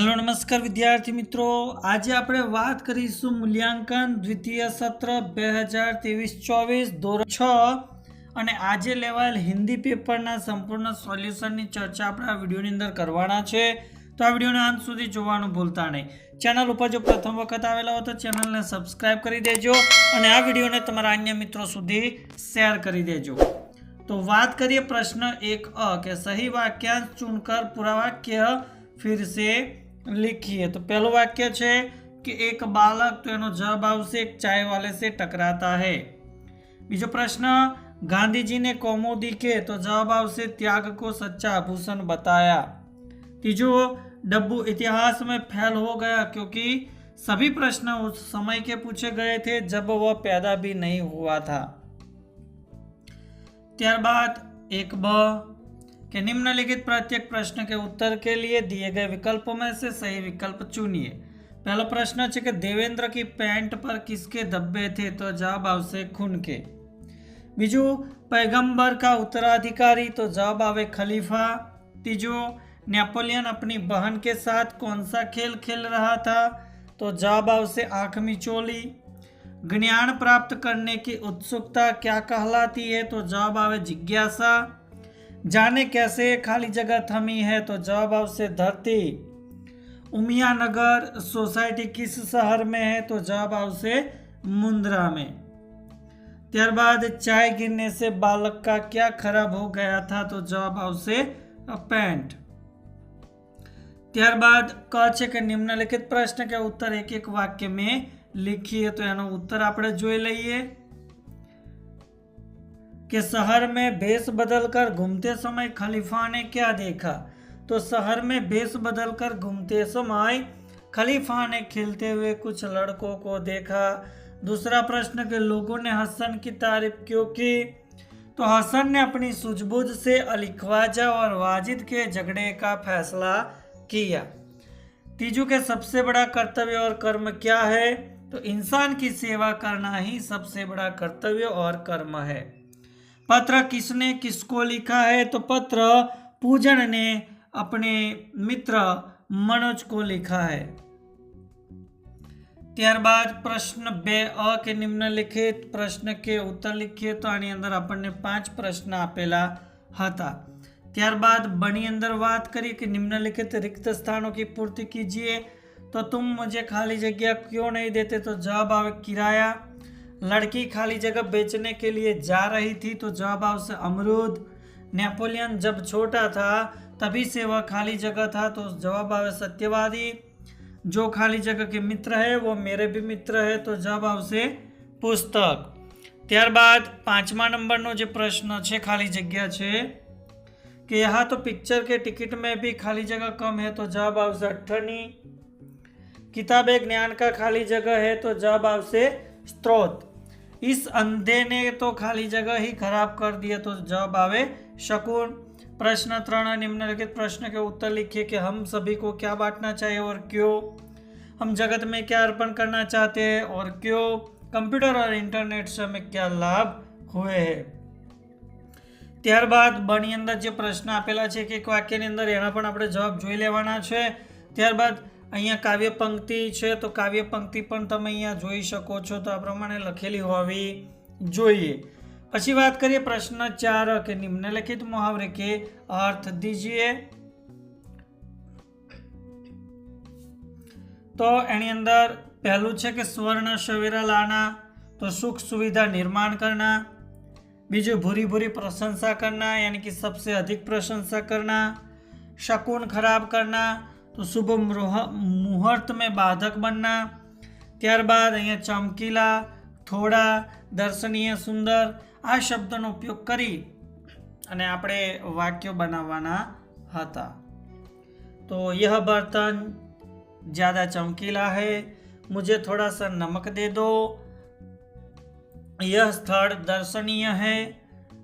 Hello नमस्कार विद्यार्थी मित्रों, आज આપણે વાત કરીશું મૂલ્યાંકન દ્વિતીય સત્ર 2023-24 ધોરણ 6 અને આજે લેવાયેલ હિન્દી પેપરના સંપૂર્ણ સોલ્યુશનની ચર્ચા આપણે આ વિડિયોની અંદર કરવાના છે। તો આ વિડિયોને અંત સુધી જોવાનું ભૂલતા નહીં। ચેનલ ઉપર જો પ્રથમ વખત આવેલા હો તો ચેનલને સબસ્ક્રાઇબ કરી દેજો અને આ વિડિયોને તમારા અન્ય મિત્રો સુધી શેર કરી દેજો। तो बात करिए प्रश्न 1 के सही वाक्यांश चुनकर पूरा वाक्य फिर से लिखिए। तो पहला वाक्य है कि एक बालक, तो एनो जवाब आवशे एक चाय वाले से टकराता है। बीजो प्रश्न, गांधी जी ने कौमुदी के, तो जवाब आवशे त्याग को सच्चा आभूषण बताया। तीजो, डब्बू इतिहास में फेल हो गया क्योंकि सभी प्रश्न उस समय के पूछे गए थे जब वह पैदा भी नहीं हुआ था। त्यारबाद 1ब के निम्नलिखित प्रत्येक प्रश्न के उत्तर के लिए दिए गए विकल्पों में से सही विकल्प चुनिए। पहला प्रश्न है कि देवेंद्र की पैंट पर किसके धब्बे थे, तो जवाब आवशे खून के। बीजू, पैगंबर का उत्तराधिकारी, तो जवाब आवे खलीफा। तीजो, नेपोलियन अपनी बहन के साथ कौन सा खेल खेल रहा था, तो जवाब आवशे आंख मिचोली। ज्ञान प्राप्त करने की उत्सुकता क्या कहलाती है, तो जवाब आवे जिज्ञासा। जाने कैसे खाली जगह थमी है, तो जवाब आवशे धरती। उमिया नगर सोसाइटी किस शहर में है, तो जवाब आवशे मुंद्रा में। त्यारबाद चाय गिरने से बालक का क्या खराब हो गया था, तो जवाब आवशे पैंट। त्यारबाद क छे के निम्नलिखित प्रश्न के उत्तर एक एक वाक्य में लिखिए। तो एनो उत्तर आपणे जोई लईए कि शहर में भेष बदलकर घूमते समय खलीफा ने क्या देखा, तो शहर में भेष बदलकर घूमते समय खलीफा ने खेलते हुए कुछ लड़कों को देखा। दूसरा प्रश्न के लोगों ने हसन की तारीफ क्यों की, तो हसन ने अपनी सूझबूझ से अली ख्वाजा और वाजिद के झगड़े का फैसला किया। तीजू के सबसे बड़ा कर्तव्य और कर्म क्या है, तो इंसान की सेवा करना ही सबसे बड़ा कर्तव्य और कर्म है। पत्र किसने किसको लिखा है, तो पत्र पूजन ने अपने मित्र मनोज को लिखा है। त्यारबाद प्रश्न 2 के निम्नलिखित प्रश्न के उत्तर लिखिए। तो आनी अंदर अपने 5 प्रश्न आपेला हता। त्यारबाद बनी अंदर बात करी कि निम्नलिखित रिक्त स्थानों की पूर्ति कीजिए। तो तुम मुझे खाली जगह क्यों नहीं देते, तो जवाब आवे किराया। लड़की खाली जगह बेचने के लिए जा रही थी, तो जवाब आवशे अमरूद। नेपोलियन जब छोटा था तभी से वह खाली जगह था, तो जवाब आवे सत्यवादी। जो खाली जगह के मित्र है वो मेरे भी मित्र है, तो जवाब आवशे पुस्तक। त्यारबाद 5मा नंबरनो जो प्रश्न है खाली जगह है कि यहाँ तो पिक्चर के टिकट में भी खाली जगह कम है, तो जवाब आवशे अठ्ठनी। किताब ज्ञान का खाली जगह है, तो जवाब आवशे स्त्रोत। इस अंधे ने तो खाली जगह ही खराब कर दिया, तो जवाब आवे शकुन। प्रश्न 3 निम्नलिखित प्रश्न के उत्तर लिखिए कि हम सभी को क्या बांटना चाहिए और क्यों। हम जगत में क्या अर्पण करना चाहते हैं और क्यों। कंप्यूटर और इंटरनेट से हमें क्या लाभ हुए हैं। त्यारबाद बनी अंदर जो प्रश्न आपेला है कि एक वाक्य अंदर एना पण आपणे जवाब जोई लेवाना छे। त्यारबाद अहींया काव्य पंक्ति है, तो काव्य पंक्ति पण तमे अहींया जोई शको छो, तो आ प्रमाणे लखेली होवी जोईए। पछी बात करिए प्रश्न 4 के निम्नलिखित मुहावरे के अर्थ दीजिए। तो एनी अंदर पहलू है कि स्वर्ण सवेरा लाना, तो सुख सुविधा निर्माण करना। बीजू भूरी भूरी प्रशंसा करना, यानी कि सबसे अधिक प्रशंसा करना। शकुन खराब करना, तो शुभ मुहूर्त में बाधक बनना। त्यारबाद अहींया चमकीला, थोड़ा, दर्शनीय, सुंदर आ शब्दों उपयोग करी अने आपणे वाक्यो बनाववाना हता। तो यह बर्तन ज़्यादा चमकीला है, मुझे थोड़ा सा नमक दे दो। यह स्थल दर्शनीय है,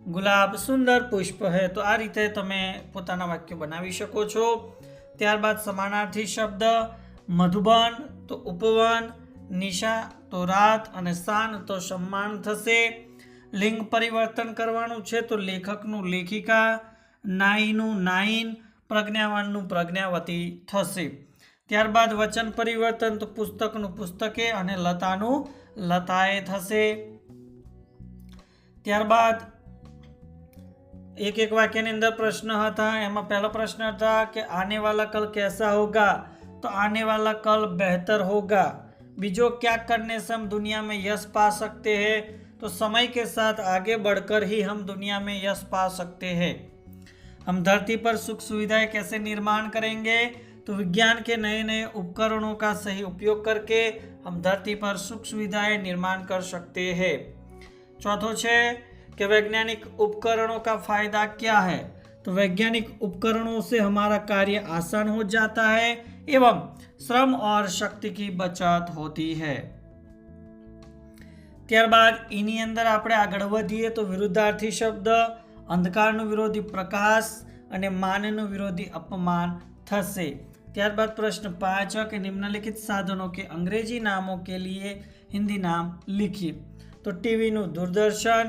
गुलाब सुंदर पुष्प है। तो आ रीते तमे पोताना वाक्य बनावी शको छो। त्यारबाद समानार्थी शब्द मधुबन तो उपवन, निशा तो रात अने शान तो सम्मान थशे। लिंग परिवर्तन करवानुं छे, तो लेखकनुं लेखिका, नाईनुं नाईन, प्रज्ञावाननुं प्रज्ञावती थशे। ત્યારબાદ વચન પરિવર્તન, તો પુસ્તકનું પુસ્તકે અને લતાનું લતાએ થશે. ત્યારબાદ એક એક વાક્યની અંદર પ્રશ્ન હતા. એમાં પહેલો પ્રશ્ન હતા કે આने वाला कल कैसा होगा, तो आने वाला कल बेहतर होगा. बीजो क्या करने से हम दुनिया में यश पा सकते हैं, तो समय के साथ आगे बढ़कर ही हम दुनिया में यश पा सकते हैं. हम धरती पर सुख सुविधाएं कैसे निर्माण करेंगे, तो विज्ञान के नए नए उपकरणों का सही उपयोग करके हम धरती पर सुख सुविधाएं निर्माण कर सकते हैं. चौथो है कि वैज्ञानिक उपकरणों का फायदा क्या है, तो वैज्ञानिक उपकरणों से हमारा कार्य आसान हो जाता है एवं श्रम और शक्ति की बचत होती है. ત્યારબાદ એની અંદર આપણે આગળ વધીએ તો વિરુદ્ધાર્થી શબ્દ, અંધકારનો વિરોધી પ્રકાશ અને માનનો વિરોધી અપમાન થશે. ત્યારબાદ પ્રશ્ન 5 કે નિમ્નલિખિત સાધનों के अंग्रेजी नामों के लिए हिंदी नाम लिखिए. તો ટીવીનું દૂરદર્શન,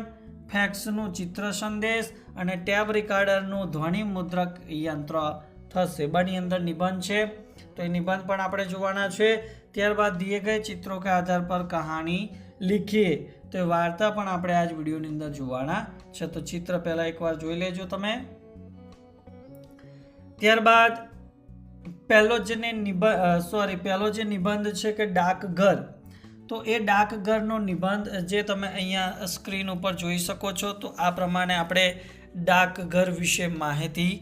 ફેક્સનું ચિત્ર સંદેશ અને ટેપ રિકાર્ડરનું ધ્વનિ મુદ્રક યંત્ર થશે. બની અંદર નિબંધ છે, તો એ નિબંધ પણ આપણે જોવાના છે. ત્યારબાદ દિए गए चित्रों के आधार पर कहानी लिखिए, તો એ વાર્તા પણ આપણે આજ વિડીયોની અંદર જોવાના છે. તો ચિત્ર પહેલા એકવાર જોઈ લેજો તમે. ત્યારબાદ પહેલો જે નિબંધ છે કે ડાકઘર, તો એ ડાકઘરનો નિબંધ જે તમે અહીંયા સ્ક્રીન ઉપર જોઈ શકો છો. તો આ પ્રમાણે આપણે ડાકઘર વિશે માહિતી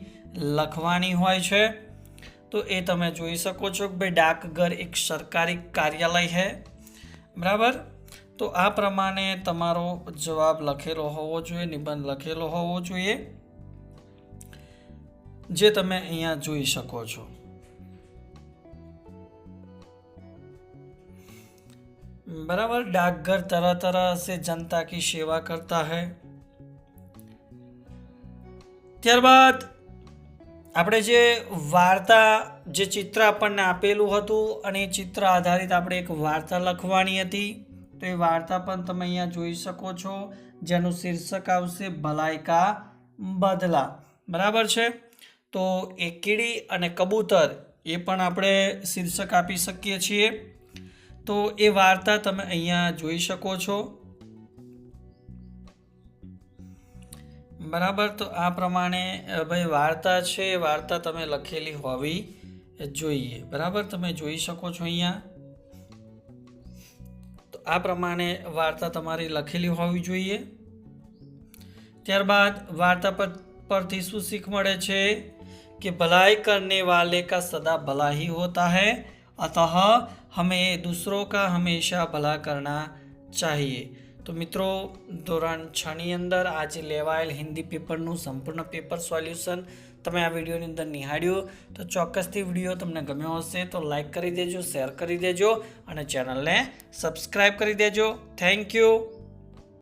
લખવાની હોય છે. તો એ તમે જોઈ શકો છો કે ભાઈ ડાકઘર એક સરકારી કાર્યાલય છે, બરાબર. તો આ પ્રમાણે તમારો જવાબ લખેલો હોવો જોઈએ, નિબંધ લખેલો હોવો જોઈએ, જે તમે અહીંયા જોઈ શકો છો. बराबर. डाकघर तरह तरह से जनता की सेवा करता है. ત્યારબાદ આપણે જે વાર્તા, જે ચિત્ર આપણને આપેલું હતું અને એ ચિત્ર આધારિત આપણે એક વાર્તા લખવાની હતી. તો એ વાર્તા પણ તમે અહીંયા જોઈ શકો છો, જેનું શીર્ષક આવશે ભલાઈ કા બદલા. બરાબર છે. તો એ કીડી અને કબૂતર એ પણ આપણે શીર્ષક આપી શકીએ છીએ. તો એ વાર્તા તમે અહીંયા જોઈ શકો છો, બરાબર. તો આ પ્રમાણે ભાઈ વાર્તા છે, વાર્તા તમે લખેલી હોવી જોઈએ, બરાબર. તમે જોઈ શકો છો અહીંયા. તો આ પ્રમાણે વાર્તા તમારી લખેલી હોવી જોઈએ. ત્યારબાદ વાર્તા પરથી શું શીખ મળે છે કે ભलाई करने वाले का सदा भला ही होता है, अतः हमें दूसरों का हमेशा भला करना चाहिए. तो મિત્રો ધોરણ 6 ની અંદર આજે લેવાયેલ હિન્દી પેપરનું સંપૂર્ણ પેપર સોલ્યુશન તમે આ વિડીયોની અંદર નિહાળ્યું. તો ચોક્કસથી વિડીયો તમને ગમ્યો હશે તો લાઈક કરી દેજો, શેર કરી દેજો અને ચેનલને સબસ્ક્રાઈબ કરી દેજો. Thank you.